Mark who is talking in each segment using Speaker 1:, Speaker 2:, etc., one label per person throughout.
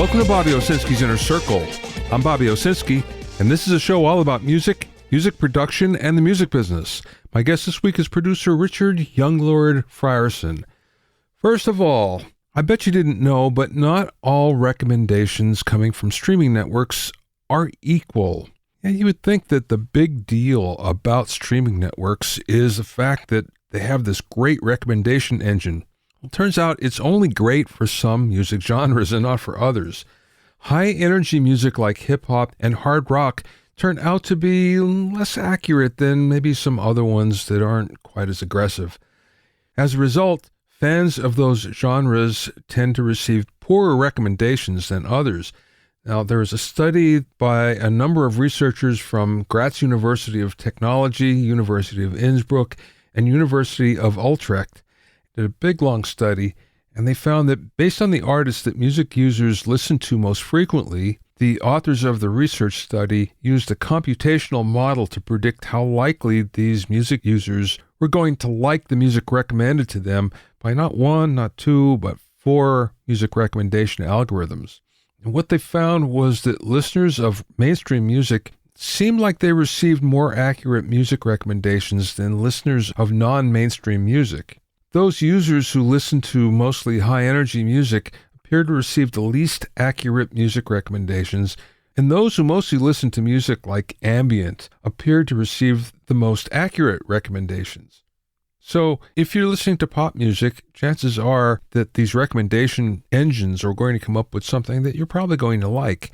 Speaker 1: Welcome to Bobby Owsinski's Inner Circle. I'm Bobby Owsinski, and this is a show all about music, music production, and the music business. My guest this week is producer Richard Younglord Frierson. First of all, I bet you didn't know, but not all recommendations coming from streaming networks are equal. And you would think that the big deal about streaming networks is the fact that they have this great recommendation engine. Well, turns out it's only great for some music genres and not for others. High-energy music like hip-hop and hard rock turn out to be less accurate than maybe some other ones that aren't quite as aggressive. As a result, fans of those genres tend to receive poorer recommendations than others. Now, there is a study by a number of researchers from Graz University of Technology, University of Innsbruck, and University of Utrecht. Did a big, long study, and they found that based on the artists that music users listen to most frequently, the authors of the research study used a computational model to predict how likely these music users were going to like the music recommended to them by not one, not two, but 4 music recommendation algorithms. And what they found was that listeners of mainstream music seemed like they received more accurate music recommendations than listeners of non-mainstream music. Those users who listen to mostly high-energy music appear to receive the least accurate music recommendations, and those who mostly listen to music like ambient appear to receive the most accurate recommendations. So, if you're listening to pop music, chances are that these recommendation engines are going to come up with something that you're probably going to like.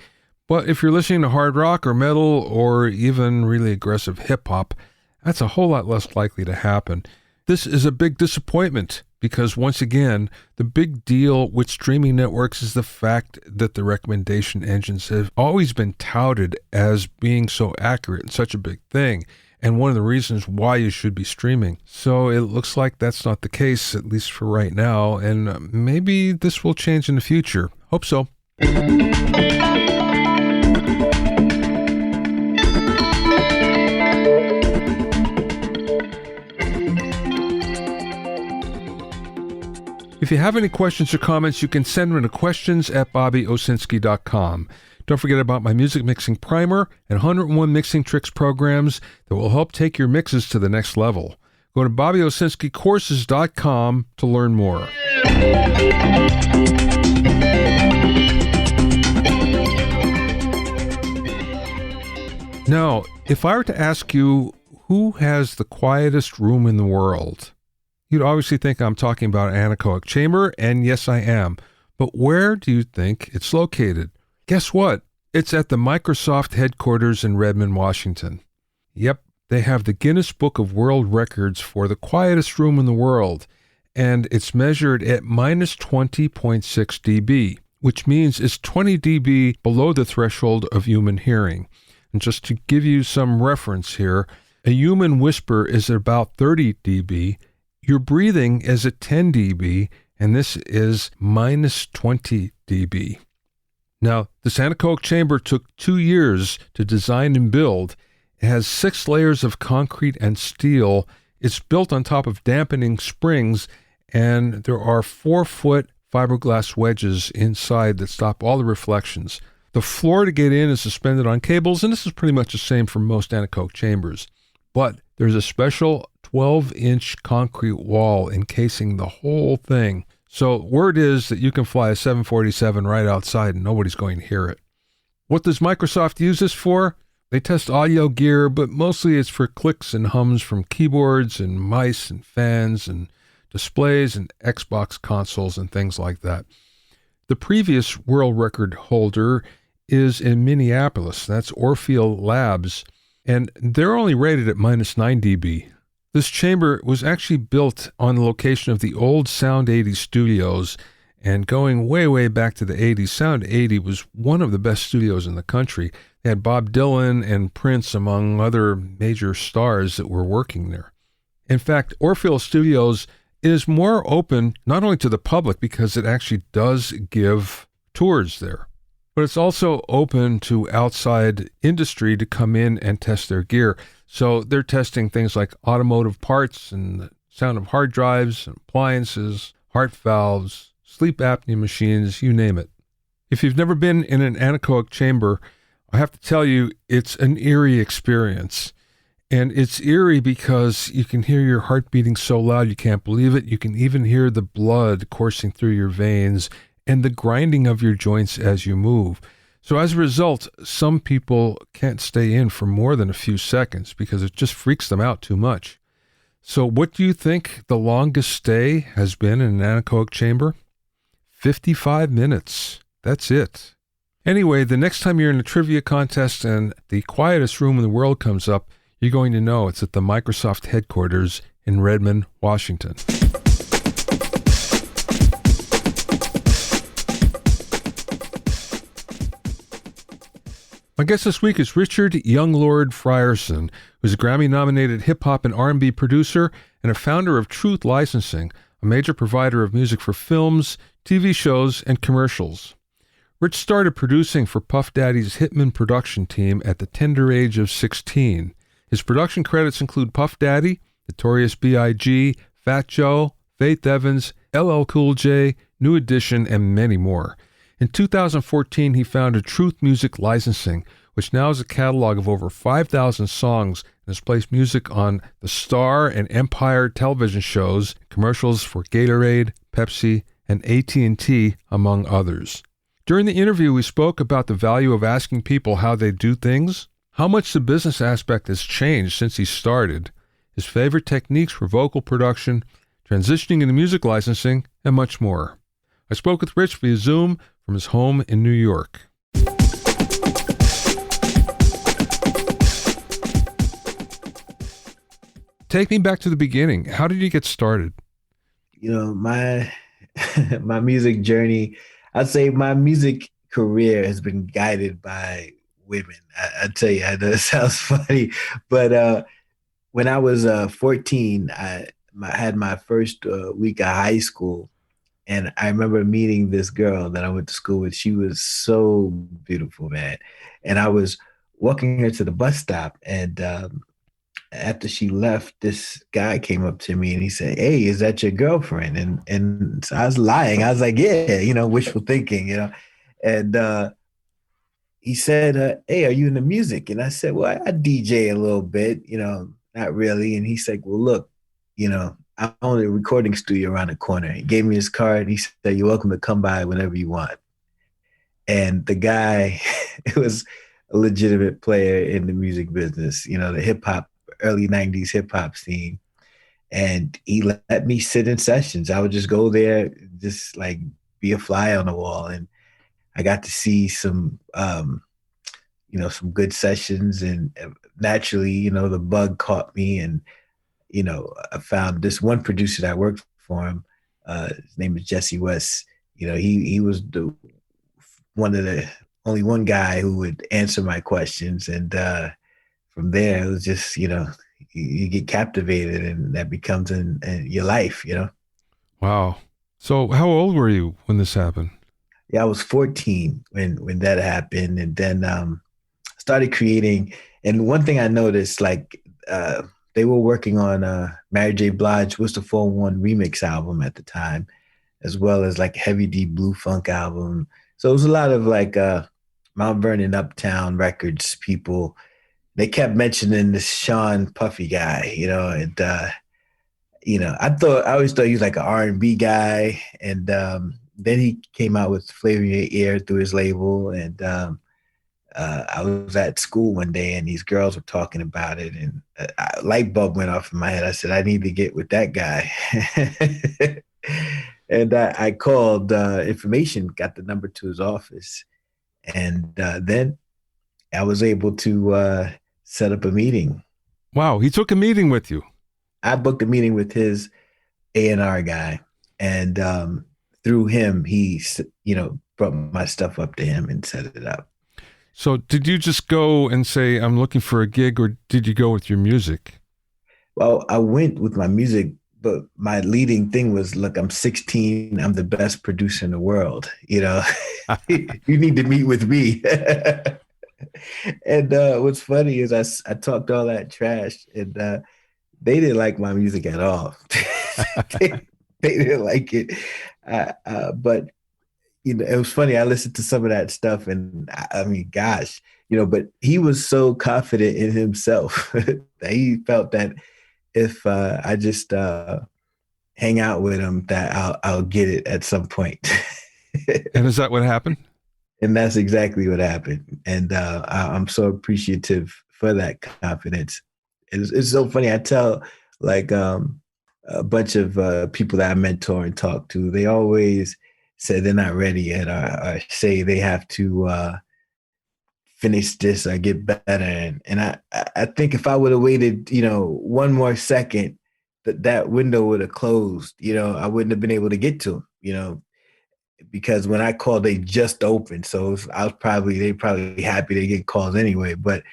Speaker 1: But if you're listening to hard rock or metal or even really aggressive hip-hop, that's a whole lot less likely to happen. This is a big disappointment because, once again, the big deal with streaming networks is the fact that the recommendation engines have always been touted as being so accurate and such a big thing, and one of the reasons why you should be streaming. So it looks like that's not the case, at least for right now, and maybe this will change in the future. Hope so. If you have any questions or comments, you can send them to questions@bobbyowsinski.com. Don't forget about my music mixing primer and 101 mixing tricks programs that will help take your mixes to the next level. Go to bobbyowsinskicourses.com to learn more. Now, if I were to ask you who has the quietest room in the world, you'd obviously think I'm talking about an anechoic chamber, and yes, I am. But where do you think it's located? Guess what? It's at the Microsoft headquarters in Redmond, Washington. Yep, they have the Guinness Book of World Records for the quietest room in the world, and it's measured at minus 20.6 dB, which means it's 20 dB below the threshold of human hearing. And just to give you some reference here, a human whisper is at about 30 dB, your breathing is at 10 dB, and this is minus 20 dB. Now, this anechoic chamber took 2 years to design and build. It has 6 layers of concrete and steel. It's built on top of dampening springs, and there are 4-foot fiberglass wedges inside that stop all the reflections. The floor to get in is suspended on cables, and this is pretty much the same for most anechoic chambers. But there's a special 12-inch concrete wall encasing the whole thing. So word is that you can fly a 747 right outside and nobody's going to hear it. What does Microsoft use this for? They test audio gear, but mostly it's for clicks and hums from keyboards and mice and fans and displays and Xbox consoles and things like that. The previous world record holder is in Minneapolis. That's Orfeel Labs, and they're only rated at minus 9 dB. This chamber was actually built on the location of the old Sound 80 studios, and going way, way back to the 80s, Sound 80 was one of the best studios in the country. They had Bob Dylan and Prince, among other major stars that were working there. In fact, Orfeel Studios is more open not only to the public because it actually does give tours there, but it's also open to outside industry to come in and test their gear. So they're testing things like automotive parts and the sound of hard drives, appliances, heart valves, sleep apnea machines, you name it. If you've never been in an anechoic chamber, I have to tell you, it's an eerie experience. And it's eerie because you can hear your heart beating so loud you can't believe it. You can even hear the blood coursing through your veins and the grinding of your joints as you move. So as a result, some people can't stay in for more than a few seconds because it just freaks them out too much. So what do you think the longest stay has been in an anechoic chamber? 55 minutes. That's it. Anyway, the next time you're in a trivia contest and the quietest room in the world comes up, you're going to know it's at the Microsoft headquarters in Redmond, Washington. My guest this week is Richard Younglord Frierson, who's a Grammy-nominated hip-hop and R&B producer and a founder of Truth Licensing, a major provider of music for films, TV shows, and commercials. Rich started producing for Puff Daddy's Hitmen production team at the tender age of 16. His production credits include Puff Daddy, Notorious B.I.G., Fat Joe, Faith Evans, LL Cool J, New Edition, and many more. In 2014, he founded Truth Music Licensing, which now has a catalog of over 5,000 songs and has placed music on the Star and Empire television shows, commercials for Gatorade, Pepsi, and AT&T, among others. During the interview, we spoke about the value of asking people how they do things, how much the business aspect has changed since he started, his favorite techniques for vocal production, transitioning into music licensing, and much more. I spoke with Rich via Zoom from his home in New York. Take me back to the beginning. How did you get started?
Speaker 2: My my music journey, I'd say my music career has been guided by women. I tell you, I know it sounds funny, but when I was 14, I had my first week of high school. And I remember meeting this girl that I went to school with. She was so beautiful, man. And I was walking her to the bus stop. And after she left, this guy came up to me and he said, "Hey, is that your girlfriend?" And so I was lying. I was like, "Yeah, wishful thinking. And he said, "Hey, are you into music?" And I said, "Well, I DJ a little bit, not really." And he said, "Well, look, I own a recording studio around the corner." He gave me his card. He said, "You're welcome to come by whenever you want." And the guy, it was a legitimate player in the music business, the hip hop, early 90s hip hop scene. And he let me sit in sessions. I would just go there, just like be a fly on the wall. And I got to see some good sessions. And naturally, the bug caught me. And I found this one producer that worked for him. His name is Jesse West. He was one of the only one guy who would answer my questions. And from there, it was just, you get captivated and that becomes in your life.
Speaker 1: Wow. So how old were you when this happened?
Speaker 2: Yeah, I was 14 when that happened. And then started creating. And one thing I noticed, like, they were working on Mary J. Blige was the 4-1 remix album at the time, as well as like Heavy D Blue Funk album. So it was a lot of like Mount Vernon Uptown Records people. They kept mentioning this Sean Puffy guy, and I always thought he was like an R&B guy, and then he came out with Flavor in Your Ear through his label, and I was at school one day and these girls were talking about it, and a light bulb went off in my head. I said, I need to get with that guy. And I called information, got the number to his office. And then I was able to set up a meeting.
Speaker 1: Wow, he took a meeting with you.
Speaker 2: I booked a meeting with his A&R guy. And through him, he, brought my stuff up to him and set it up.
Speaker 1: So did you just go and say, I'm looking for a gig, or did you go with your music?
Speaker 2: Well, I went with my music, but my leading thing was, look, I'm 16. I'm the best producer in the world. You need to meet with me. And what's funny is I talked all that trash, and they didn't like my music at all. they, they didn't like it. But it was funny. I listened to some of that stuff, and I mean, gosh, but he was so confident in himself that he felt that if I just hang out with him, that I'll get it at some point.
Speaker 1: And is that what happened?
Speaker 2: And that's exactly what happened. And I'm so appreciative for that confidence. It's so funny. I tell like a bunch of people that I mentor and talk to, they always say they're not ready yet, or say they have to finish this or get better. And I think if I would have waited, one more second, that window would have closed. I wouldn't have been able to get to them. Because when I called, they just opened. So they probably happy they get calls anyway. But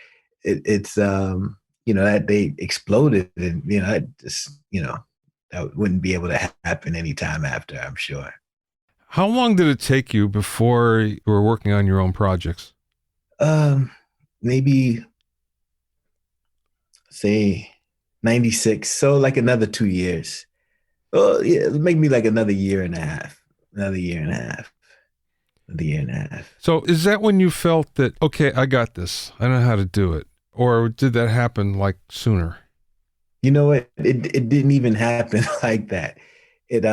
Speaker 2: it's that they exploded, and that just that wouldn't be able to happen anytime after, I'm sure.
Speaker 1: How long did it take you before you were working on your own projects?
Speaker 2: Maybe say 96. So like another 2 years. Oh yeah, maybe like another year and a half. Another year and a half. Another year and a half.
Speaker 1: So is that when you felt that, okay, I got this, I know how to do it? Or did that happen like sooner?
Speaker 2: You know what? It didn't even happen like that. It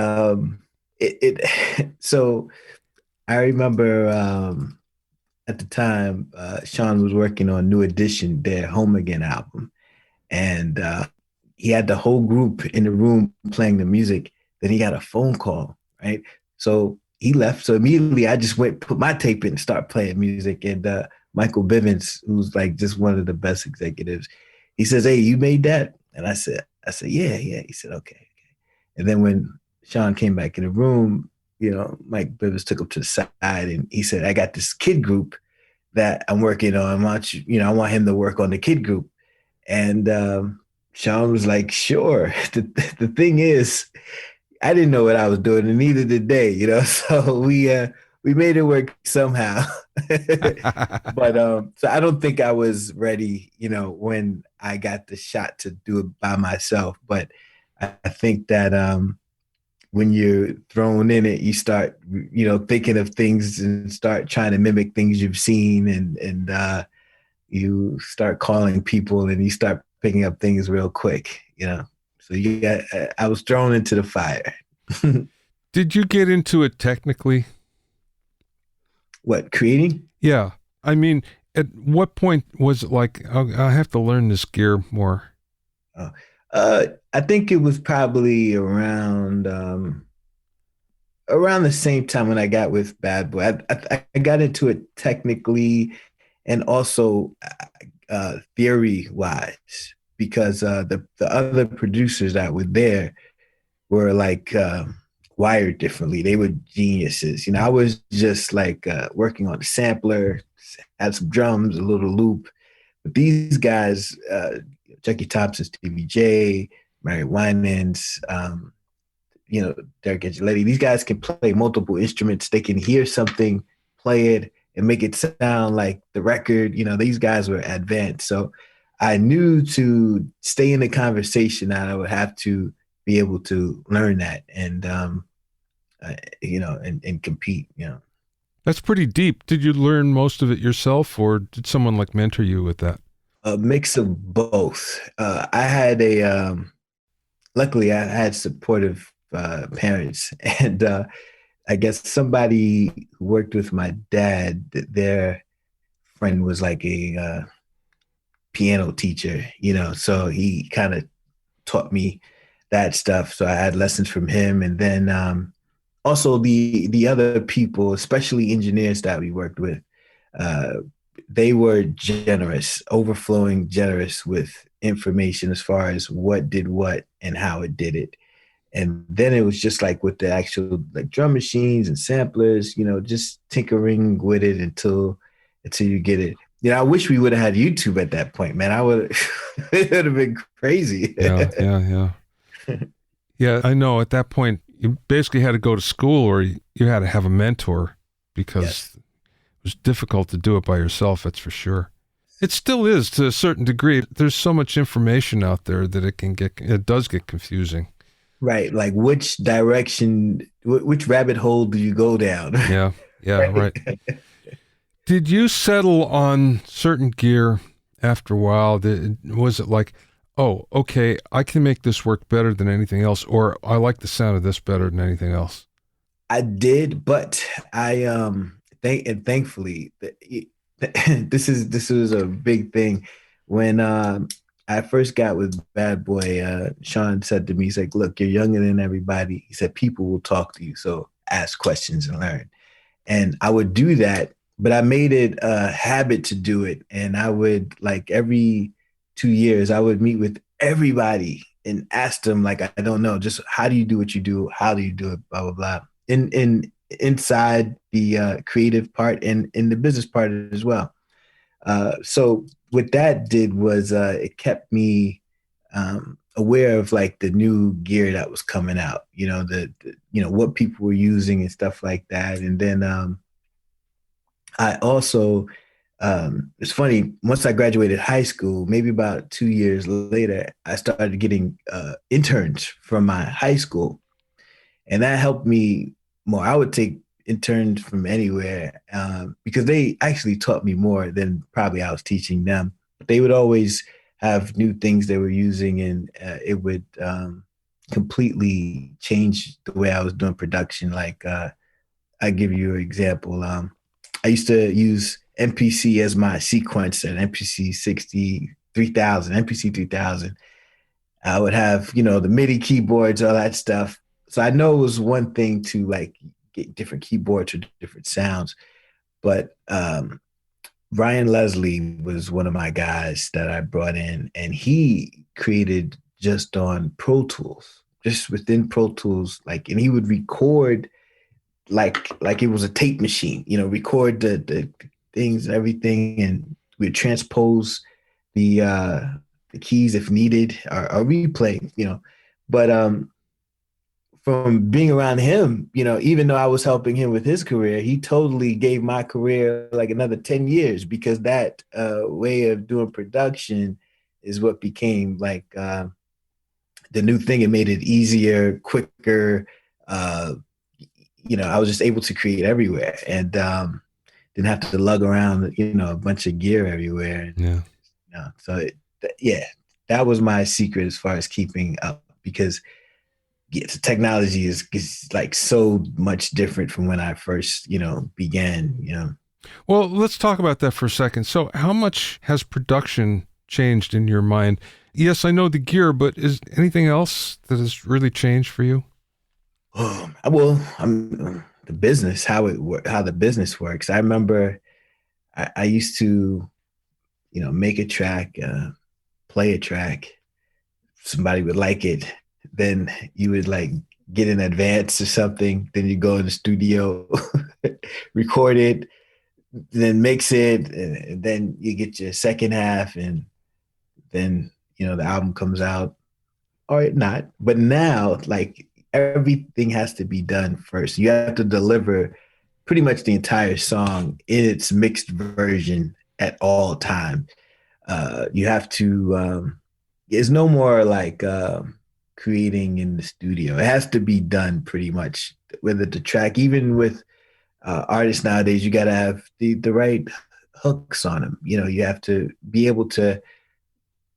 Speaker 2: so I remember at the time Sean was working on New Edition, their Home Again album, and he had the whole group in the room playing the music. Then he got a phone call, right? So he left. So immediately I just went, put my tape in and start playing music. And Michael Bivens, who's like just one of the best executives, he says, "Hey, you made that?" And I said, yeah. He said, okay. And then when Sean came back in the room, Mike Bivens took him to the side and he said, "I got this kid group that I'm working on. I want him to work on the kid group." And Sean was like, "Sure." The thing is, I didn't know what I was doing, and neither did they, So we made it work somehow. But so I don't think I was ready, when I got the shot to do it by myself. But I think that when you're thrown in it, you start, thinking of things and start trying to mimic things you've seen, and you start calling people and you start picking up things real quick, So I was thrown into the fire.
Speaker 1: Did you get into it technically?
Speaker 2: What, creating?
Speaker 1: Yeah. I mean, at what point was it like, oh, I have to learn this gear more?
Speaker 2: Oh, I think it was probably around the same time when I got with Bad Boy. I got into it technically and also theory wise, because the other producers that were there were like wired differently. They were geniuses. I was just like working on a sampler, had some drums, a little loop. But these guys, Jackie Thompson, Stevie J, Mary Winans, Derek Angeletti, these guys can play multiple instruments. They can hear something, play it, and make it sound like the record. These guys were advanced. So I knew to stay in the conversation that I would have to be able to learn that and and compete.
Speaker 1: That's pretty deep. Did you learn most of it yourself, or did someone like mentor you with that?
Speaker 2: A mix of both. I had luckily I had supportive parents, and I guess somebody who worked with my dad, their friend was like a piano teacher, so he kind of taught me that stuff. So I had lessons from him. And then also the other people, especially engineers that we worked with, they were generous, overflowing generous with information as far as what did what and how it did it. And then it was just like with the actual like drum machines and samplers, just tinkering with it until you get it. I wish we would have had YouTube at that point, man. It would have been crazy.
Speaker 1: Yeah. Yeah, I know. At that point, you basically had to go to school, or you had to have a mentor, because
Speaker 2: Yes.
Speaker 1: it was difficult to do it by yourself, that's for sure. It still is to a certain degree. There's so much information out there that it does get confusing.
Speaker 2: Right. Like which direction, which rabbit hole do you go down?
Speaker 1: Yeah. Yeah, right. Did you settle on certain gear after a while? Was it like, oh, okay, I can make this work better than anything else, or I like the sound of this better than anything else?
Speaker 2: I did, but I thankfully this was a big thing when I first got with Bad Boy. Sean said to me, he's like, "Look, you're younger than everybody." He said, "People will talk to you, so ask questions and learn." And I would do that, but I made it a habit to do it. And I would like every 2 years, I would meet with everybody and ask them, like, I don't know, just how do you do what you do? How do you do it? Blah, blah, blah. In inside the creative part and in the business part as well. So what that did was it kept me aware of like the new gear that was coming out, what people were using and stuff like that. And then I also, it's funny, once I graduated high school, maybe about 2 years later, I started getting interns from my high school. And that helped me more. I would take interns from anywhere because they actually taught me more than probably I was teaching them. They would always have new things they were using, and it would completely change the way I was doing production. Like, I give you an example. I used to use MPC as my sequencer, MPC 3000, MPC 3000. I would have, the MIDI keyboards, all that stuff. So I know it was one thing to like get different keyboards or different sounds, but Ryan Leslie was one of my guys that I brought in, and he created just on Pro Tools, just within Pro Tools, like, and he would record like it was a tape machine, record the things and everything, and we'd transpose the keys if needed, or replay, But from being around him, even though I was helping him with his career, he totally gave my career like another 10 years because that way of doing production is what became like the new thing. It made it easier, quicker. I was just able to create everywhere and didn't have to lug around, a bunch of gear everywhere.
Speaker 1: Yeah.
Speaker 2: So yeah, that was my secret as far as keeping up because technology is like so much different from when I first, began.
Speaker 1: Well, let's talk about that for a second. So, how much has production changed in your mind? Yes, I know the gear, but is anything else that has really changed for you?
Speaker 2: Well, the business, how the business works. I remember I used to, make a track, play a track. Somebody would like it, then you would like get an advance or something. Then you go in the studio, record it, then mix it, and then you get your second half, and then the album comes out or not. But now, like everything has to be done first. You have to deliver pretty much the entire song in its mixed version at all time. You have to. It's no more like creating in the studio. It has to be done pretty much with the track. Even with artists nowadays, you got to have the right hooks on them. You have to be able to.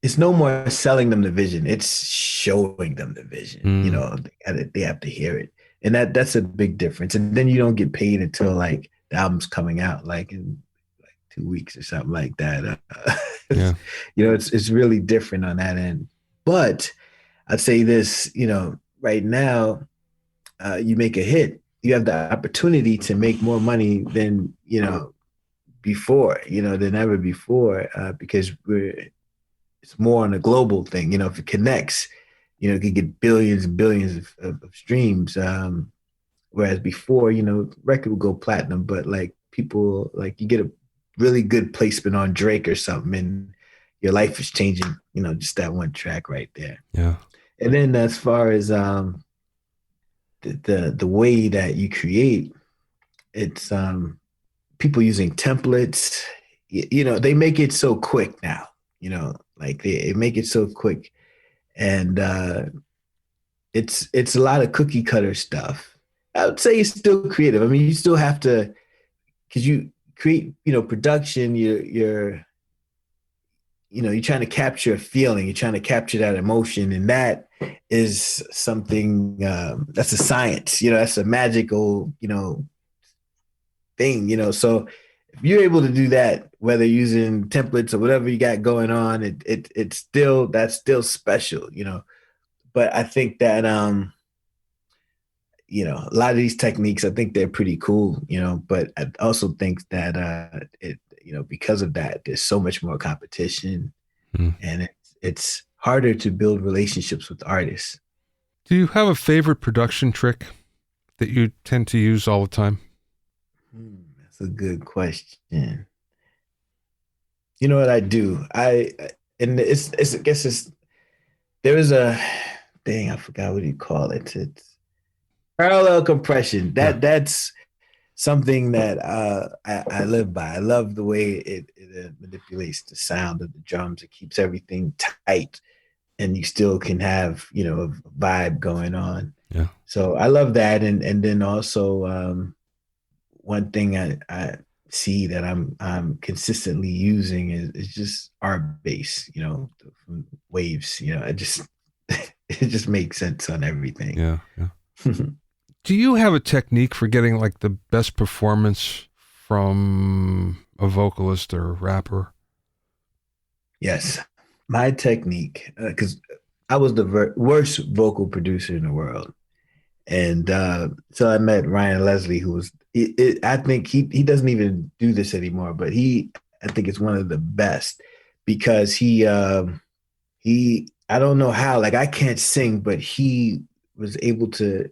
Speaker 2: It's no more selling them the vision. It's showing them the vision.
Speaker 1: Mm.
Speaker 2: They have to hear it, and that's a big difference. And then you don't get paid until like the album's coming out, like in like 2 weeks or something like that.
Speaker 1: Yeah.
Speaker 2: It's really different on that end. But I'd say this, right now, you make a hit, you have the opportunity to make more money than before, than ever before, because it's more on a global thing. If it connects, it could get billions and billions of streams. Whereas before, record would go platinum, but like people, like you get a really good placement on Drake or something, and your life is changing. Just that one track right there.
Speaker 1: Yeah.
Speaker 2: And then as far as the way that you create, it's people using templates. They make it so quick now. Like they make it so quick, and it's a lot of cookie cutter stuff. I would say it's still creative. I mean, you still have to because you create, production, you're trying to capture a feeling, you're trying to capture that emotion, and that is something that's a science, that's a magical, thing, So if you're able to do that, whether using templates or whatever you got going on, it's still that's still special, But I think that a lot of these techniques, I think they're pretty cool, but I also think that because of that, there's so much more competition,
Speaker 1: Mm.
Speaker 2: and it's harder to build relationships with artists.
Speaker 1: Do you have a favorite production trick that you tend to use all the time?
Speaker 2: That's a good question. You know what I do? And it's I guess it's there is a dang, I forgot what you call it. It's parallel compression.
Speaker 1: Yeah.
Speaker 2: That's something that I live by. I love the way it manipulates the sound of the drums. It keeps everything tight, and you still can have a vibe going on.
Speaker 1: Yeah.
Speaker 2: So I love that, and then also one thing I see that I'm consistently using is just our bass, from waves. It just it just makes sense on everything.
Speaker 1: Yeah. Yeah. Do you have a technique for getting like the best performance from a vocalist or rapper?
Speaker 2: Yes, my technique, because I was the worst vocal producer in the world, and so I met Ryan Leslie, who was I think he doesn't even do this anymore, but I think it's one of the best because he I don't know how, like I can't sing, but he was able to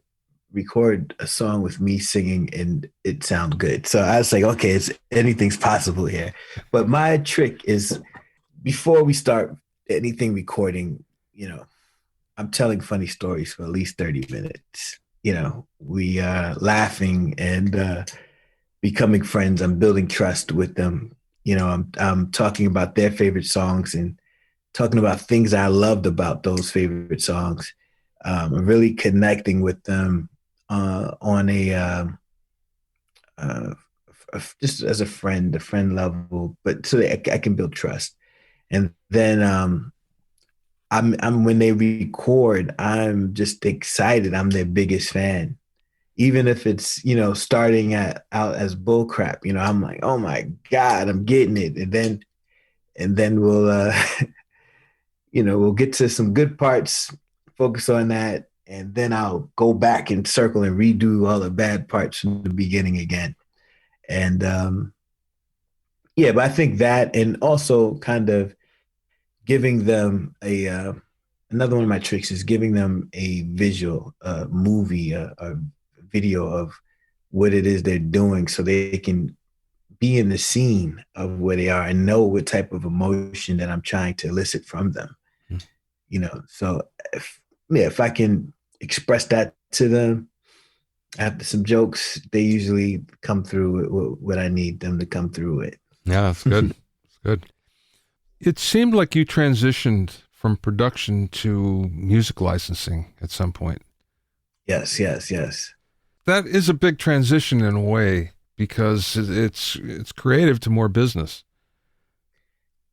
Speaker 2: record a song with me singing and it sounds good. So I was like, okay, anything's possible here. But my trick is before we start anything recording, I'm telling funny stories for at least 30 minutes. We are laughing and becoming friends. I'm building trust with them. I'm talking about their favorite songs and talking about things I loved about those favorite songs. Really connecting with them on uh, just as a friend level, but so that I can build trust. And then I'm when they record, I'm just excited. I'm their biggest fan. Even if it's, starting out as bull crap, I'm like, oh my God, I'm getting it. And then we'll get to some good parts, focus on that, and then I'll go back and circle and redo all the bad parts from the beginning again. And yeah, but I think that, and also kind of giving them another one of my tricks is giving them a visual, movie, a video of what it is they're doing, so they can be in the scene of where they are and know what type of emotion that I'm trying to elicit from them.
Speaker 1: Hmm.
Speaker 2: So if I can express that to them after some jokes, they usually come through with what I need them to come through with.
Speaker 1: Yeah, that's good. That's good. It seemed like you transitioned from production to music licensing at some point.
Speaker 2: Yes, yes, yes.
Speaker 1: That is a big transition in a way because it's creative to more business.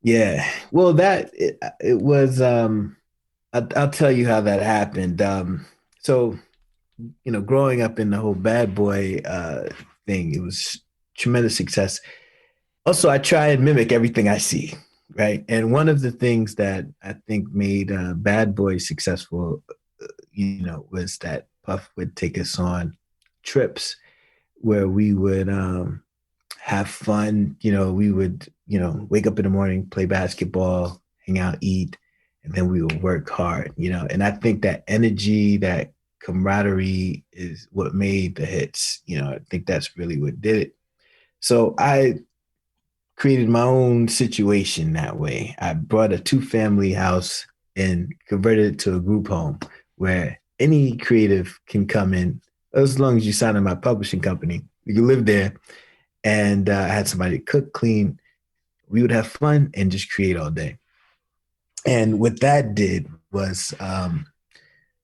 Speaker 2: Yeah. Well, it was. I'll tell you how that happened. So growing up in the whole bad boy thing, it was tremendous success. Also, I try and mimic everything I see, right? And one of the things that I think made Bad Boy successful, was that Puff would take us on trips where we would have fun. We would, wake up in the morning, play basketball, hang out, eat, and then we would work hard, And I think that energy, that camaraderie is what made the hits. I think that's really what did it. So I created my own situation that way. I brought a two-family house and converted it to a group home where any creative can come in as long as you sign in my publishing company. You can live there, and I had somebody cook, clean. We would have fun and just create all day. And what that did was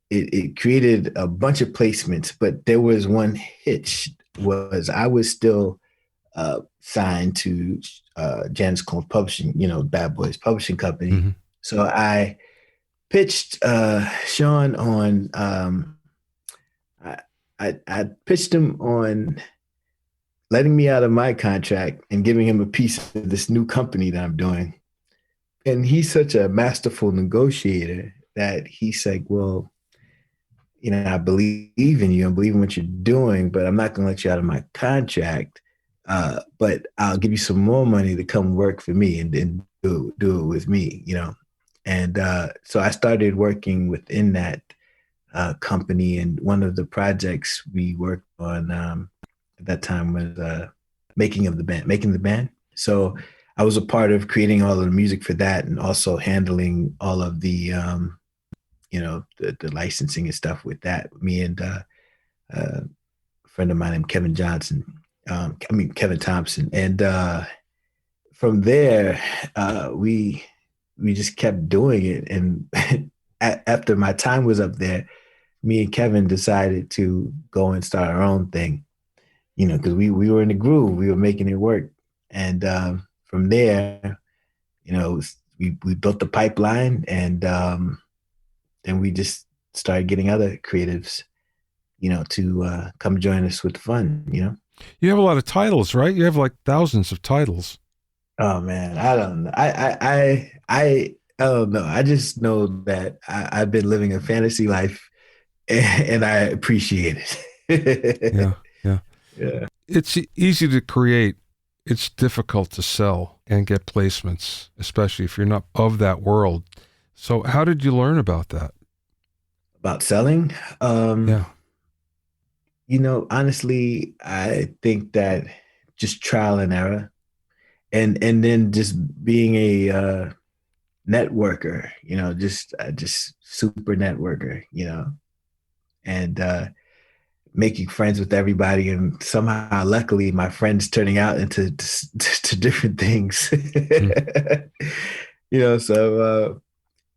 Speaker 2: it created a bunch of placements, but there was one hitch was I was still signed to Janus Cole Publishing, Bad Boys Publishing Company.
Speaker 1: Hmm.
Speaker 2: So I pitched Sean on. I, I pitched him on letting me out of my contract and giving him a piece of this new company that I'm doing. And he's such a masterful negotiator that he's like, well, I believe in you. I believe in what you're doing, but I'm not going to let you out of my contract. But I'll give you some more money to come work for me and then do it with me. And so I started working within that company. And one of the projects we worked on at that time was making the band. So I was a part of creating all of the music for that and also handling all of the licensing and stuff with that. Me and a friend of mine named Kevin Johnson. Kevin Thompson. And from there, we just kept doing it. And after my time was up there, me and Kevin decided to go and start our own thing. Because we were in the groove, we were making it work. And from there, we built the pipeline, and then we just started getting other creatives, to come join us with the fun.
Speaker 1: You have a lot of titles, right? You have like thousands of titles.
Speaker 2: Oh man, I don't know. I don't know. I just know that I've been living a fantasy life, and I appreciate it.
Speaker 1: Yeah, yeah.
Speaker 2: Yeah.
Speaker 1: It's easy to create. It's difficult to sell and get placements, especially if you're not of that world. So how did you learn about that?
Speaker 2: About selling,
Speaker 1: Yeah.
Speaker 2: honestly, I think that just trial and error, and then just being a networker, just super networker, and making friends with everybody, and somehow, luckily, my friends turning out into to different things.
Speaker 1: Mm.
Speaker 2: So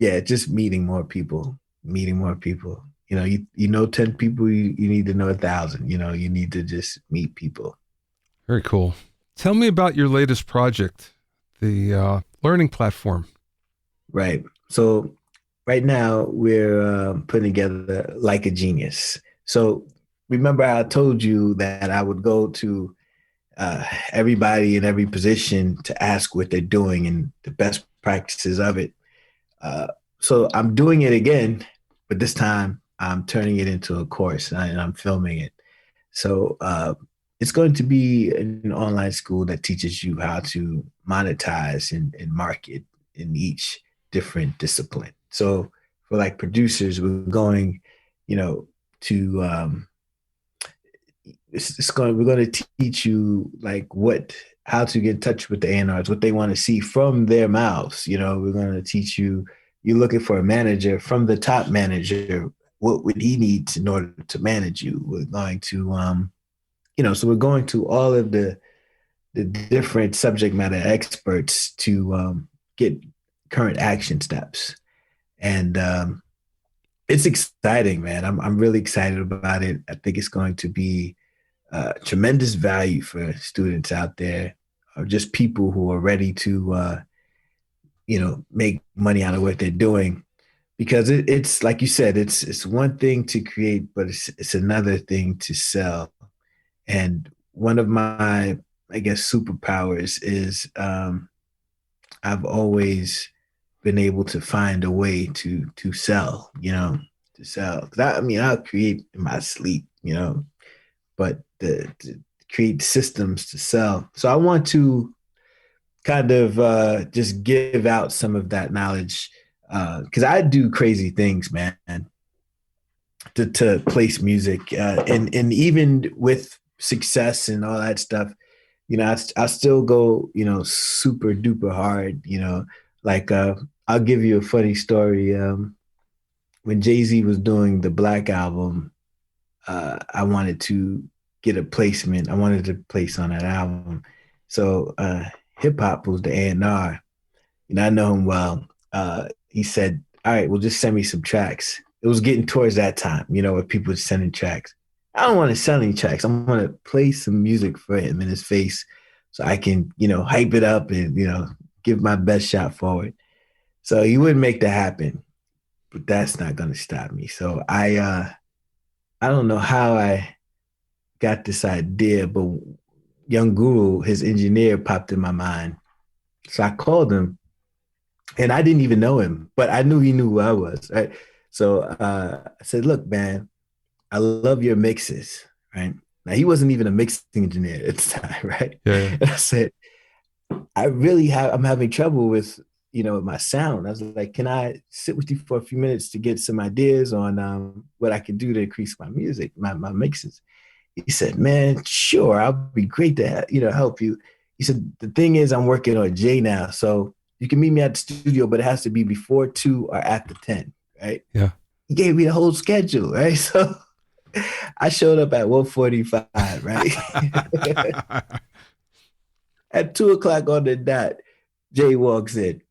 Speaker 2: yeah, just meeting more people. You know 10 people, you need to know 1,000. You need to just meet people.
Speaker 1: Very cool. Tell me about your latest project, the learning platform.
Speaker 2: Right. So right now we're putting together Like a Genius. So remember I told you that I would go to everybody in every position to ask what they're doing and the best practices of it. Uh, so I'm doing it again, but this time I'm turning it into a course, and I'm filming it. So it's going to be an online school that teaches you how to monetize and market in each different discipline. So for like producers, we're going, to we're going to teach you like how to get in touch with the A&Rs, what they want to see from their mouths. We're going to teach you. You're looking for a manager, from the top manager. What would he need in order to manage you? We're going to so we're going to all of the different subject matter experts to get current action steps. And it's exciting, man. I'm really excited about it. I think it's going to be tremendous value for students out there, or just people who are ready to make money out of what they're doing. Because it's like you said, it's one thing to create, but it's another thing to sell. And one of my, I guess, superpowers is I've always been able to find a way to sell, to sell. 'Cause I'll create in my sleep, but to create systems to sell. So I want to kind of just give out some of that knowledge, because I do crazy things, man, to place music, and even with success and all that stuff, I still go, super duper hard, like I'll give you a funny story. When Jay-Z was doing the Black album, I wanted to get a placement. I wanted to place on that album. So Hip Hop was the A&R. I know him well. He said, all right, well, just send me some tracks. It was getting towards that time, where people were sending tracks. I don't want to sell any tracks. I want to play some music for him in his face. so I can, hype it up and, give my best shot forward. So he wouldn't make that happen, but that's not going to stop me. So I don't know how I got this idea, but young Guru, his engineer, popped in my mind. So I called him, and I didn't even know him, but I knew he knew who I was, right? So I said, "Look, man, I love your mixes, right?" Now he wasn't even a mixing engineer at the time, right?
Speaker 1: Yeah, yeah.
Speaker 2: And I said, I'm having trouble with, my sound. I was like, can I sit with you for a few minutes to get some ideas on what I can do to increase my music, my mixes? He said, man, sure, I'll be great to, help you. He said, the thing is, I'm working on J now. So you can meet me at the studio, but it has to be before 2 or after 10, right?
Speaker 1: Yeah.
Speaker 2: He gave me the whole schedule, right? So I showed up at 1:45, right? At 2 o'clock on the dot, Jay walks in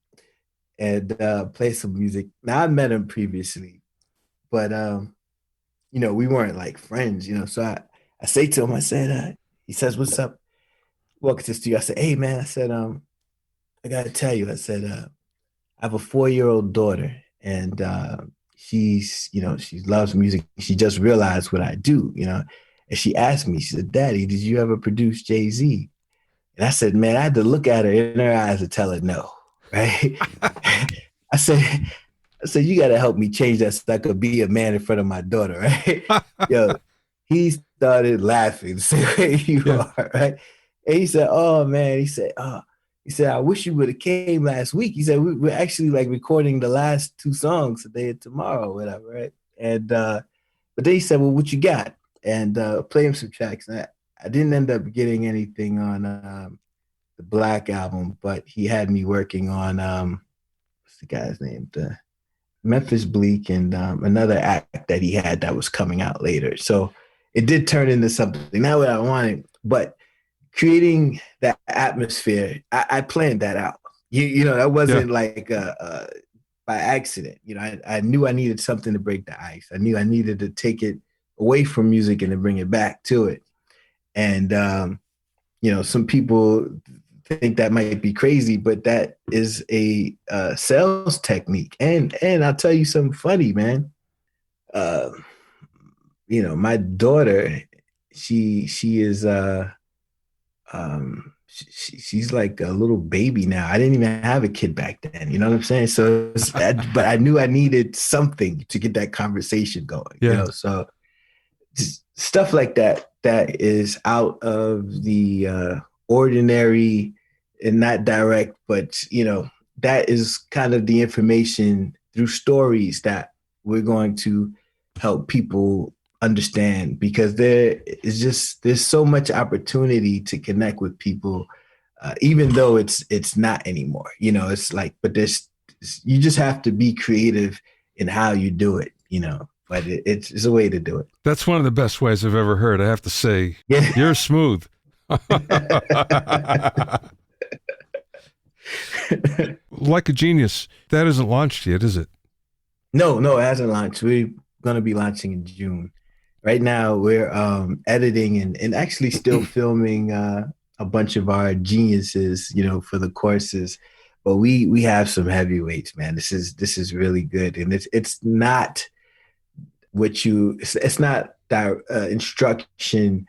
Speaker 2: and plays some music. Now I met him previously, but we weren't like friends, So I say to him, I said, he says, "What's up?" Walk to the studio. I said, "Hey man," I said, I gotta tell you, I said, I have a 4-year-old daughter, and she loves music. She just realized what I do, And she asked me, she said, "Daddy, did you ever produce Jay-Z?" And I said, man, I had to look at her in her eyes and tell her no, right? I said, you got to help me change that so I could be a man in front of my daughter, right? Yo, he started laughing the same way you
Speaker 1: Yeah.
Speaker 2: are, right? And he said, oh man, he said, I wish you would have came last week. He said, we're actually like recording the last 2 songs today and tomorrow, whatever, right? And but then he said, well, what you got? And play him some tracks. And I didn't end up getting anything on the Black album, but he had me working on what's the guy's name? The Memphis Bleak and another act that he had that was coming out later. So it did turn into something, not what I wanted, but creating that atmosphere, I planned that out. That
Speaker 1: Yeah.
Speaker 2: wasn't like by accident. I knew I needed something to break the ice. I knew I needed to take it away from music and to bring it back to it. And some people think that might be crazy, but that is a sales technique. And I'll tell you something funny, man. Uh, my daughter, she is she's like a little baby now. I didn't even have a kid back then. You know what I'm saying? So, but I knew I needed something to get that conversation going.
Speaker 1: Yeah.
Speaker 2: So just stuff like that is out of the ordinary and not direct, but that is kind of the information through stories that we're going to help people understand, because there's so much opportunity to connect with people, even though it's not anymore. It's like, but there's you just have to be creative in how you do it. But it's a way to do it.
Speaker 1: That's one of the best ways I've ever heard. I have to say,
Speaker 2: Yeah.
Speaker 1: you're smooth. Like a Genius. That isn't launched yet, is it?
Speaker 2: No, it hasn't launched. We're gonna be launching in June. Right now, we're editing and actually still filming a bunch of our geniuses, for the courses. But we have some heavyweights, man. This is really good, and it's not it's not that instruction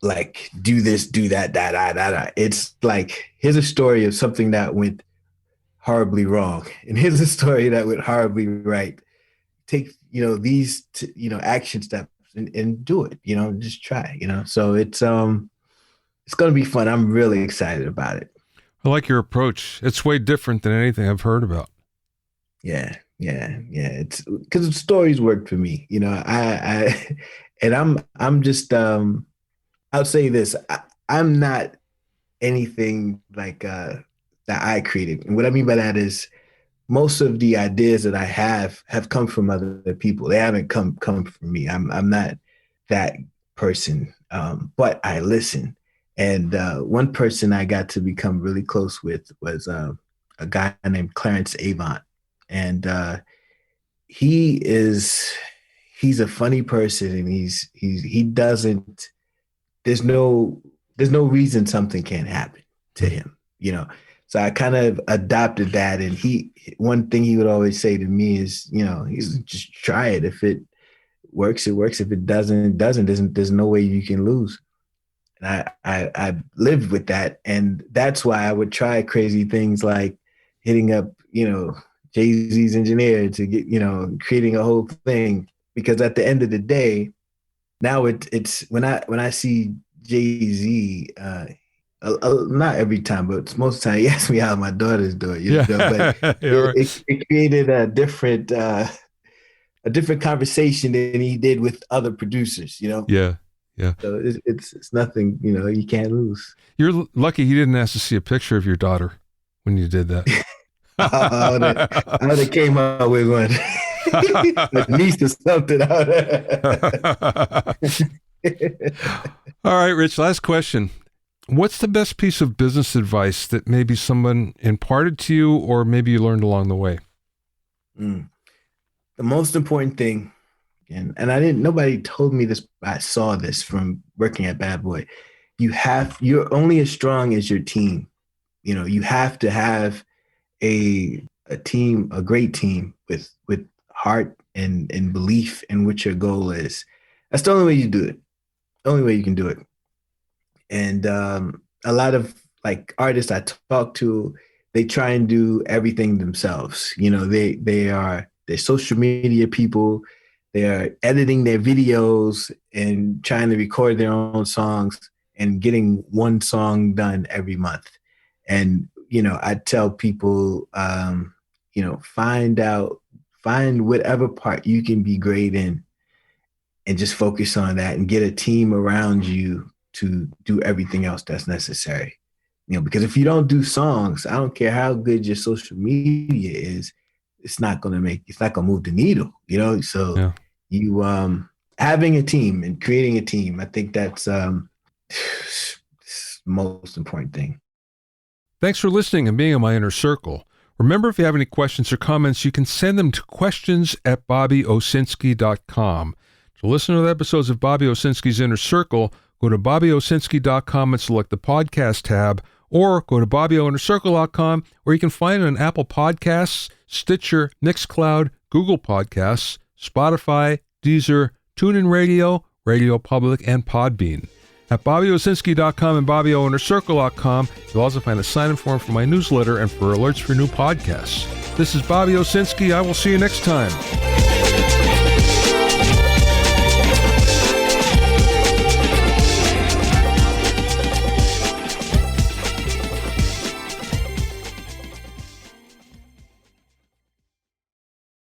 Speaker 2: like do this, do that, da da da da. It's like, here's a story of something that went horribly wrong, and here's a story that went horribly right. Take these action steps and do it. Just try. So it's gonna be fun. I'm really excited about it.
Speaker 1: I like your approach. It's way different than anything I've heard about.
Speaker 2: Yeah. It's because the stories work for me. I and I'm just I'll say this. I'm not anything like that I created. And what I mean by that is most of the ideas that I have come from other people. They haven't come from me. I'm not that person. But I listen. And one person I got to become really close with was a guy named Clarence Avant. And he is he's a funny person, and he doesn't there's no there's no reason something can't happen to him, you know. So I kind of adopted that. And one thing he would always say to me is, you know, he's just try it. If it works, it works. If it doesn't, it doesn't. There's no way you can lose. And I lived with that. And that's why I would try crazy things like hitting up, you know, Jay-Z's engineer to get, you know, creating a whole thing. Because at the end of the day, now it's when I see Jay-Z, not every time, but most of the time, he asks me how my daughter's doing. You know, but it created a different conversation than he did with other producers. You know.
Speaker 1: Yeah. Yeah.
Speaker 2: So it's nothing. You know, you can't lose.
Speaker 1: You're lucky he didn't ask to see a picture of your daughter when you did that.
Speaker 2: I would have came up with one. My niece or something.
Speaker 1: All right, Rich, last question. What's the best piece of business advice that maybe someone imparted to you or maybe you learned along the way?
Speaker 2: The most important thing, and nobody told me this, but I saw this from working at Bad Boy. You're only as strong as your team. You know, you have to have a team, a great team with heart and belief in what your goal is. That's the only way you do it. The only way you can do it. And a lot of like artists I talk to, they try and do everything themselves. You know, they're social media people. They are editing their videos and trying to record their own songs and getting one song done every month. And, you know, I tell people, you know, find whatever part you can be great in and just focus on that and get a team around you to do everything else that's necessary. You know, because if you don't do songs, I don't care how good your social media is, it's not going to move the needle, you know? So you, having a team and creating a team, I think that's the most important thing.
Speaker 1: Thanks for listening and being in my inner circle. Remember, if you have any questions or comments, you can send them to questions@bobbyowsinski.com. To listen to the episodes of Bobby Owsinski's Inner Circle, go to bobbyowsinski.com and select the podcast tab, or go to bobbyoinnercircle.com, where you can find it on Apple Podcasts, Stitcher, Mixcloud, Google Podcasts, Spotify, Deezer, TuneIn Radio, Radio Public, and Podbean. At BobbyOwsinski.com and BobbyOinnerCircle.com, you'll also find a sign-in form for my newsletter and for alerts for new podcasts. This is Bobby Owsinski. I will see you next time.